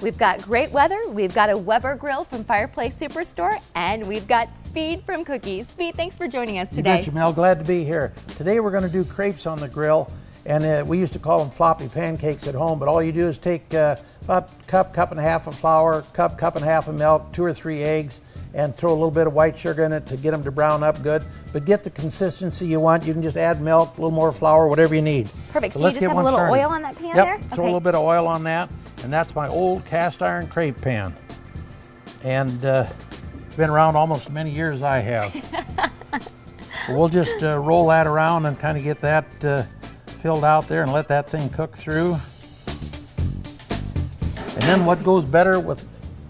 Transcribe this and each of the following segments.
We've got great weather, we've got a Weber grill from Fireplace Superstore, and we've got Speed from Cookies. Speed, thanks for joining us today. You betcha, Mel. Glad to be here. Today we're going to do crepes on the grill, and we used to call them floppy pancakes at home, but all you do is take about a cup and a half of flour, cup and a half of milk, 2 or 3 eggs, and throw a little bit of white sugar in it to get them to brown up good. But get the consistency you want. You can just add milk, a little more flour, whatever you need. Perfect. So you just have a little oil on that pan there? Yep, throw a little bit of oil on that. And that's my old cast iron crepe pan. And it's been around almost as many years as I have. So we'll just roll that around and kind of get that filled out there and let that thing cook through. And then what goes better with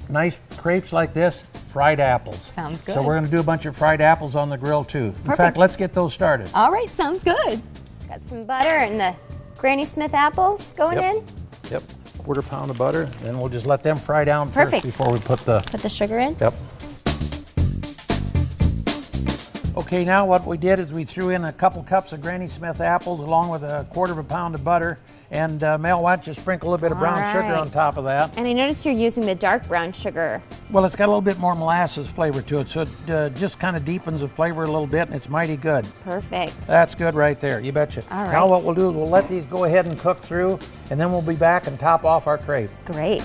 nice crepes like this? Fried apples. Sounds good. So we're going to do a bunch of fried apples on the grill too. Perfect. In fact, let's get those started. All right, sounds good. Got some butter and the Granny Smith apples going in. Yep. 1/4 pound of butter, then we'll just let them fry down first before we put the sugar in. Yep. Okay, now what we did is we threw in a couple cups of Granny Smith apples along with a 1/4 pound of butter. And Mel, why don't you sprinkle a little bit of brown sugar on top of that? And I noticed you're using the dark brown sugar. Well, it's got a little bit more molasses flavor to it, so it just kind of deepens the flavor a little bit, and it's mighty good. Perfect. That's good right there, you betcha. All right. Now what we'll do is we'll let these go ahead and cook through, and then we'll be back and top off our crepe. Great.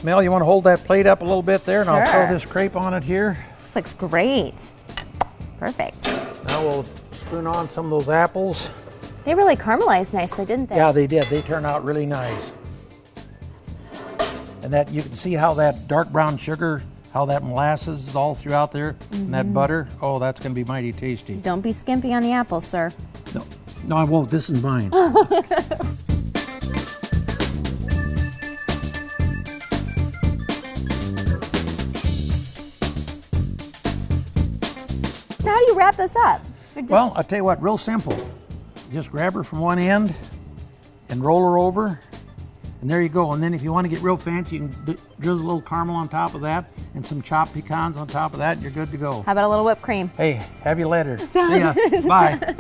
Mel, you want to hold that plate up a little bit there, and Sure. I'll throw this crepe on it here. This looks great. Perfect. Now we'll spoon on some of those apples. They really caramelized nicely, didn't they? Yeah, they did. They turned out really nice. And that you can see how that dark brown sugar, how that molasses is all throughout there, and that butter. Oh, that's going to be mighty tasty. Don't be skimpy on the apples, sir. No, I won't. This is mine. So how do you wrap this up? Well, I'll tell you what, real simple. Just grab her from one end and roll her over, and there you go. And then if you want to get real fancy, you can drizzle a little caramel on top of that and some chopped pecans on top of that, and you're good to go. How about a little whipped cream? Hey, have you later. See ya. Bye.